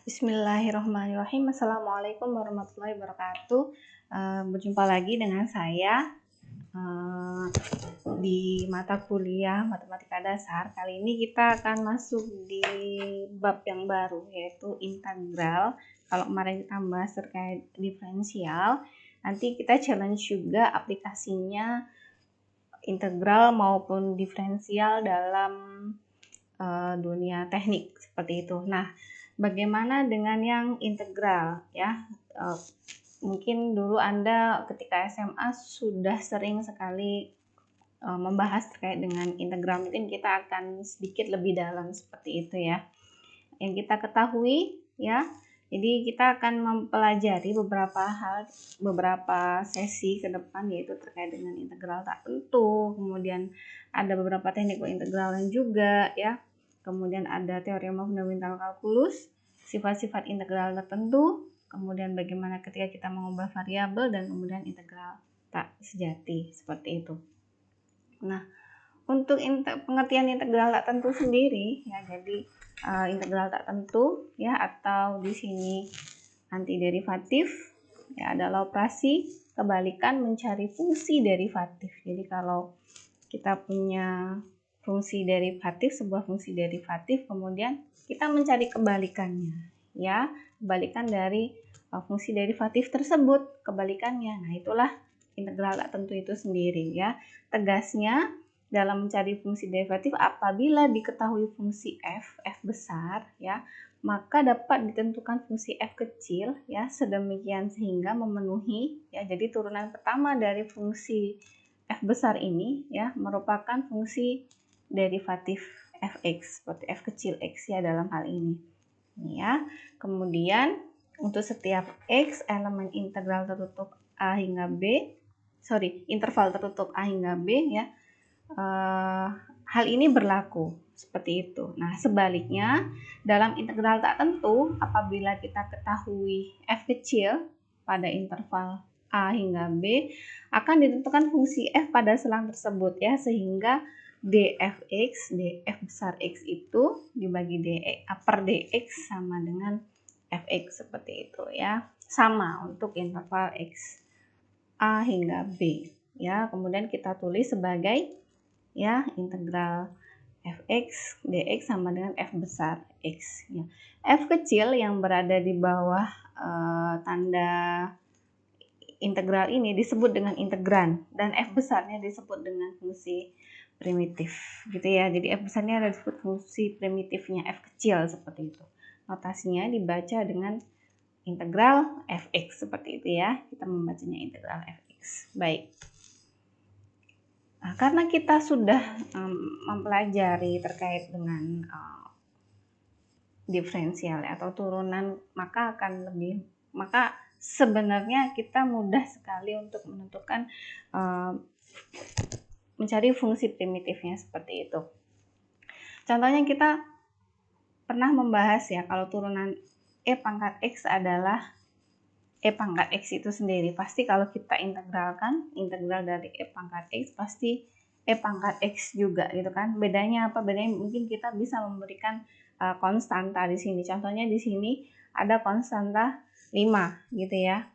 Bismillahirrahmanirrahim. Assalamualaikum warahmatullahi wabarakatuh. Berjumpa lagi dengan saya di mata kuliah Matematika Dasar. Kali ini kita akan masuk di bab yang baru, yaitu integral. Kalau kemarin kita bahas terkait diferensial, nanti kita challenge juga aplikasinya integral maupun diferensial dalam dunia teknik seperti itu. Nah, bagaimana dengan yang integral ya? Mungkin dulu Anda ketika SMA sudah sering sekali membahas terkait dengan integral. Mungkin kita akan sedikit lebih dalam seperti itu ya. Yang kita ketahui ya. Jadi kita akan mempelajari beberapa sesi ke depan, yaitu terkait dengan integral tak tentu, kemudian ada beberapa teknik integralan juga ya. Kemudian ada teorema fundamental kalkulus, sifat-sifat integral tertentu, kemudian bagaimana ketika kita mengubah variabel, dan kemudian integral tak sejati seperti itu. Nah, untuk pengertian integral tak tentu sendiri ya, jadi integral tak tentu ya, atau di sini antiderivatif ya, adalah operasi kebalikan mencari fungsi derivatif. Jadi kalau kita punya fungsi derivatif, sebuah fungsi derivatif, kemudian kita mencari kebalikannya ya, kebalikan dari fungsi derivatif tersebut, kebalikannya. Nah, itulah integral tak tentu itu sendiri ya. Tegasnya dalam mencari fungsi derivatif, apabila diketahui fungsi f besar ya, maka dapat ditentukan fungsi f kecil ya, sedemikian sehingga memenuhi ya. Jadi turunan pertama dari fungsi f besar ini ya merupakan fungsi derivatif fx, seperti f kecil x ya dalam hal ini ya. Kemudian untuk setiap x elemen integral tertutup a hingga b, interval tertutup a hingga b ya, hal ini berlaku seperti itu. Nah, sebaliknya dalam integral tak tentu, apabila kita ketahui f kecil pada interval a hingga b, akan ditentukan fungsi f pada selang tersebut ya, sehingga dfx, df besar x itu dibagi per dx sama dengan fx seperti itu ya. Sama untuk interval x a hingga b ya. Kemudian kita tulis sebagai ya integral fx dx sama dengan f besar x ya. F kecil yang berada di bawah tanda integral ini disebut dengan integran, dan f besarnya disebut dengan fungsi primitif gitu ya. Jadi f besarnya ada disebut fungsi primitifnya f kecil seperti itu. Notasinya dibaca dengan integral fx seperti itu ya. Kita membacanya integral fx. Baik. Nah, karena kita sudah mempelajari terkait dengan diferensial atau turunan, maka sebenarnya kita mudah sekali untuk menentukan mencari fungsi primitifnya seperti itu. Contohnya kita pernah membahas ya, kalau turunan e pangkat x adalah e pangkat x itu sendiri, pasti kalau kita integralkan, integral dari e pangkat x pasti e pangkat x juga gitu kan. Bedanya apa? Bedanya mungkin kita bisa memberikan konstanta di sini. Contohnya di sini ada konstanta 5 gitu ya.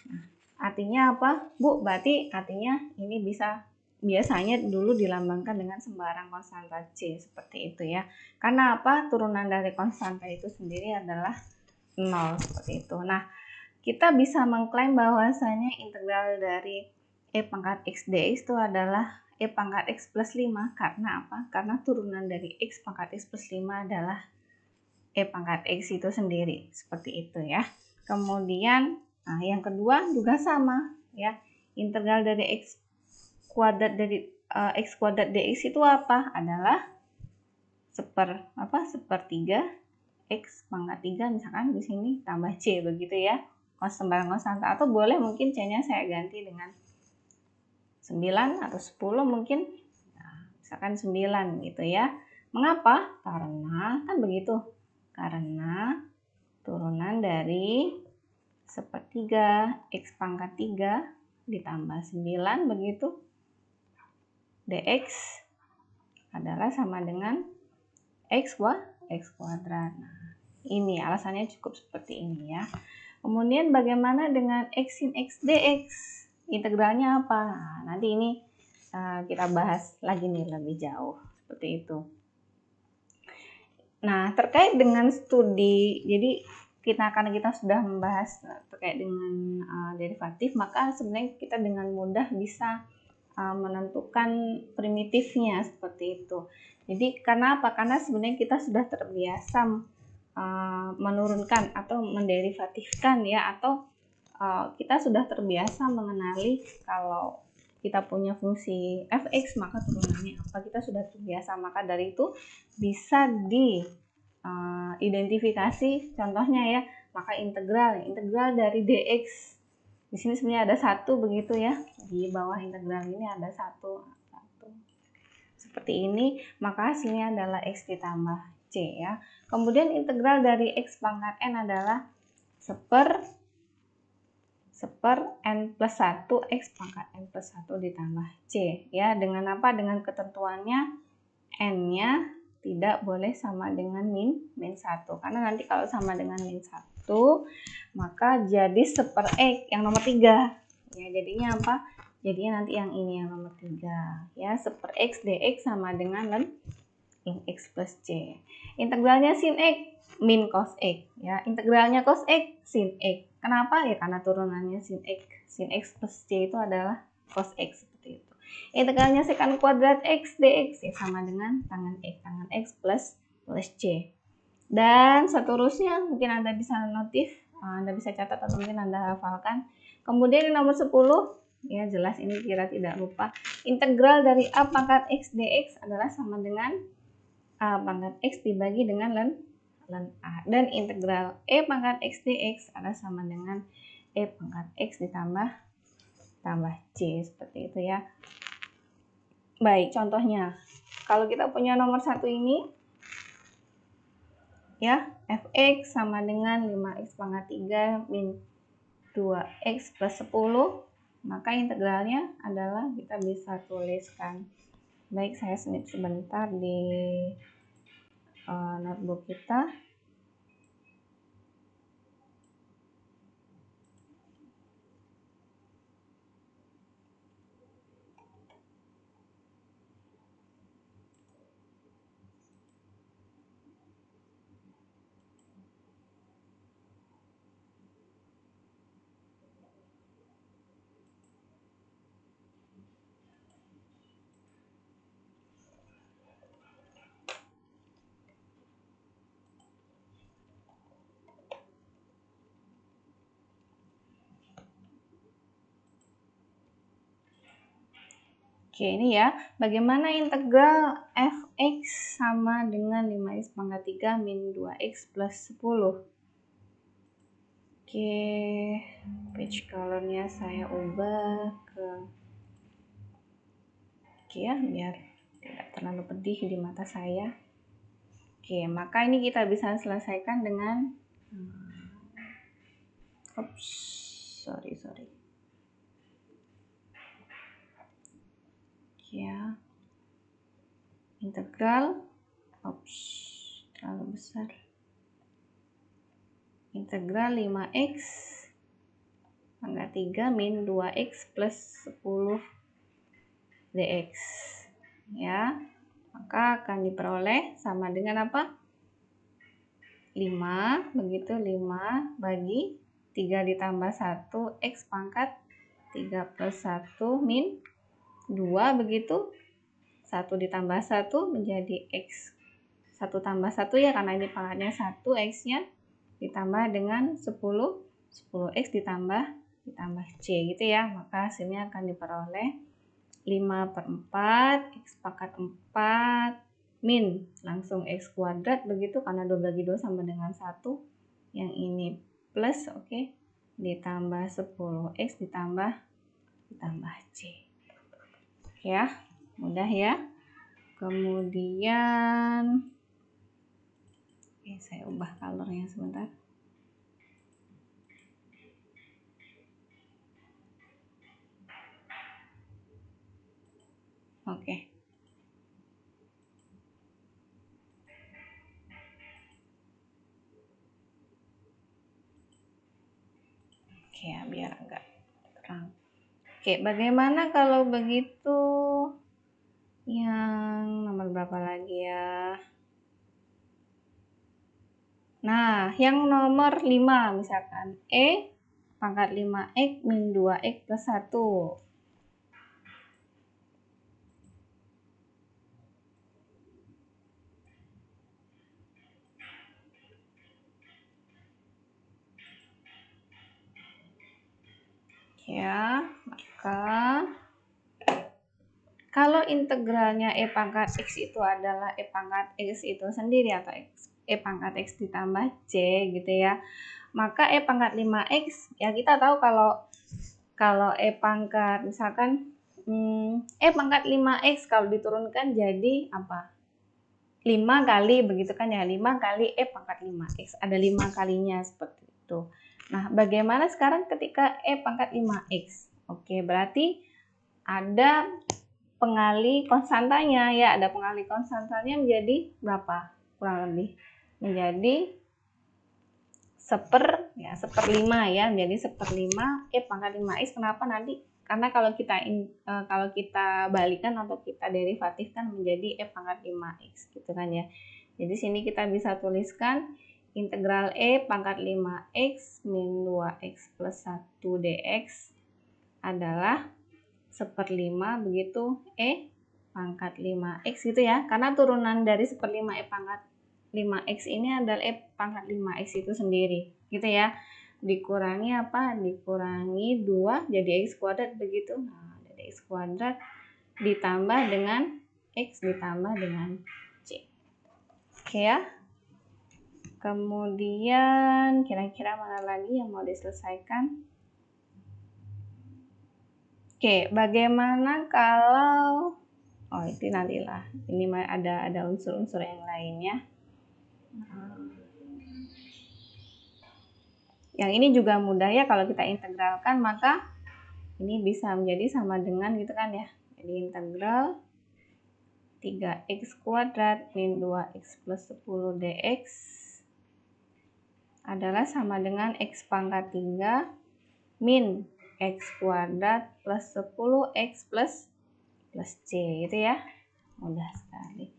Nah, artinya apa, Bu? Berarti artinya ini biasanya dulu dilambangkan dengan sembarang konstanta c seperti itu ya. Karena apa? Turunan dari konstanta itu sendiri adalah 0 seperti itu. Nah, kita bisa mengklaim bahwasanya integral dari e pangkat x dx itu adalah e pangkat x plus 5. Karena apa? Karena turunan dari x pangkat x plus 5 adalah e pangkat x itu sendiri. Seperti itu ya. Kemudian yang kedua juga sama ya. Integral dari x kuadrat dx itu apa? Adalah sepertiga x pangkat 3, misalkan di sini tambah c begitu ya. Sembarang konstanta, atau boleh mungkin c-nya saya ganti dengan 9 atau 10 mungkin. Nah, misalkan 9 gitu ya. Mengapa? Karena kan begitu. Karena turunan dari sepertiga x pangkat 3 ditambah 9 begitu. Dx adalah sama dengan x kuadrat. Nah, ini. Alasannya cukup seperti ini ya. Kemudian bagaimana dengan x sin x dx? Integralnya apa? Nah, nanti ini kita bahas lagi nih lebih jauh seperti itu. Nah, terkait dengan studi, jadi karena kita sudah membahas terkait dengan derivatif, maka sebenarnya kita dengan mudah bisa menentukan primitifnya seperti itu. Jadi karena apa? Karena sebenarnya kita sudah terbiasa menurunkan atau menderivatifkan ya, atau kita sudah terbiasa mengenali kalau kita punya fungsi fx maka turunannya apa, kita sudah terbiasa, maka dari itu bisa diidentifikasi contohnya ya. Maka integral dari dx di sini sebenarnya ada satu begitu ya, di bawah integral ini ada satu seperti ini, maka hasilnya adalah x ditambah c ya. Kemudian integral dari x pangkat n adalah seper n plus 1 x pangkat n plus 1 ditambah c ya. Dengan apa? Dengan ketentuannya n-nya tidak boleh sama dengan min 1, karena nanti kalau sama dengan min 1 maka jadi seper x yang nomor 3 ya. Jadinya apa? Jadinya nanti yang ini yang nomor 3 ya. Seper x dx sama dengan ln x plus c. Integralnya sin x min cos x ya. Integralnya cos x sin x. Kenapa? Ya karena turunannya sin x plus c itu adalah cos x seperti itu. Integralnya secant kuadrat x dx ya sama dengan tangan x plus c. Dan seterusnya mungkin Anda bisa notif, Anda bisa catat atau mungkin Anda hafalkan. Kemudian yang nomor 10 ya, jelas ini kira tidak lupa. Integral dari a pangkat x dx adalah sama dengan a pangkat x dibagi dengan ln a, dan integral e pangkat x dx adalah sama dengan e pangkat x ditambah c seperti itu ya. Baik, contohnya kalau kita punya nomor 1 ini ya, fx sama dengan 5x pangkat 3 min 2x plus 10, maka integralnya adalah kita bisa tuliskan. Baik, saya snip sebentar di notebook kita. Oke, ini ya, bagaimana integral fx sama dengan 5x pangkat 3 min 2x plus 10. Oke, page colornya saya ubah ke ya, biar tidak terlalu pedih di mata saya. Oke, maka ini kita bisa selesaikan dengan sorry. Ya, integral terlalu besar, integral 5x pangkat 3 min 2x plus 10 dx ya, maka akan diperoleh sama dengan apa? 5 begitu, 5 bagi 3 ditambah 1 x pangkat 3 plus 1 min 2 begitu, 1 ditambah 1 menjadi x 1 tambah 1 ya, karena ini pangkatnya 1, x nya ditambah dengan 10x ditambah c gitu ya, maka hasilnya akan diperoleh 5/4 x pangkat 4 min langsung x kuadrat begitu, karena 2 bagi 2 sama dengan 1, yang ini plus ditambah 10x ditambah c ya, mudah ya. Kemudian saya ubah colornya sebentar. Oke. ya, biar agak terang. Oke, bagaimana kalau begitu yang nomor berapa lagi ya? Nah, yang nomor 5 misalkan pangkat 5x min 2x plus 1. Ya, maka kalau integralnya pangkat x itu adalah pangkat x itu sendiri atau pangkat x ditambah c gitu ya, maka pangkat 5x ya kita tahu kalau pangkat misalkan pangkat 5x kalau diturunkan jadi apa? 5 kali begitu kan ya, 5 kali pangkat 5x, ada 5 kalinya seperti itu. Nah, bagaimana sekarang ketika pangkat 5x? Oke, berarti ada pengali konstantanya ya, ada pengali konstantanya menjadi berapa? Kurang lebih menjadi 1/5 ya, menjadi 1/5 pangkat 5x. Kenapa nanti? Karena kalau kita balikan atau kita derivatifkan menjadi pangkat 5x gitu kan ya. Jadi sini kita bisa tuliskan integral pangkat 5x min 2x plus 1 dx adalah 1/5 begitu pangkat 5x gitu ya. Karena turunan dari 1/5 pangkat 5x ini adalah pangkat 5x itu sendiri gitu ya. Dikurangi apa? Dikurangi 2 jadi x kuadrat begitu. Nah, jadi x kuadrat ditambah dengan x ditambah dengan c. Oke ya. Kemudian kira-kira mana lagi yang mau diselesaikan? Oke, bagaimana kalau itu nantilah. Ini ada unsur-unsur yang lainnya. Yang ini juga mudah ya, kalau kita integralkan maka ini bisa menjadi sama dengan gitu kan ya. Jadi integral 3x kuadrat min 2x plus 10 dx adalah sama dengan x pangkat 3 min x kuadrat plus 10x plus c gitu ya. Mudah sekali.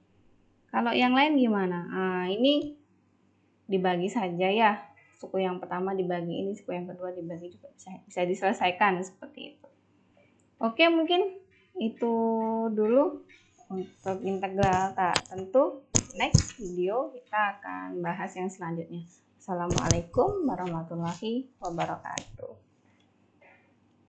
Kalau yang lain gimana? Nah, ini dibagi saja ya. Suku yang pertama dibagi ini, suku yang kedua dibagi juga bisa diselesaikan seperti itu. Oke, mungkin itu dulu untuk integral tak tentu. Next video kita akan bahas yang selanjutnya. Assalamualaikum warahmatullahi wabarakatuh.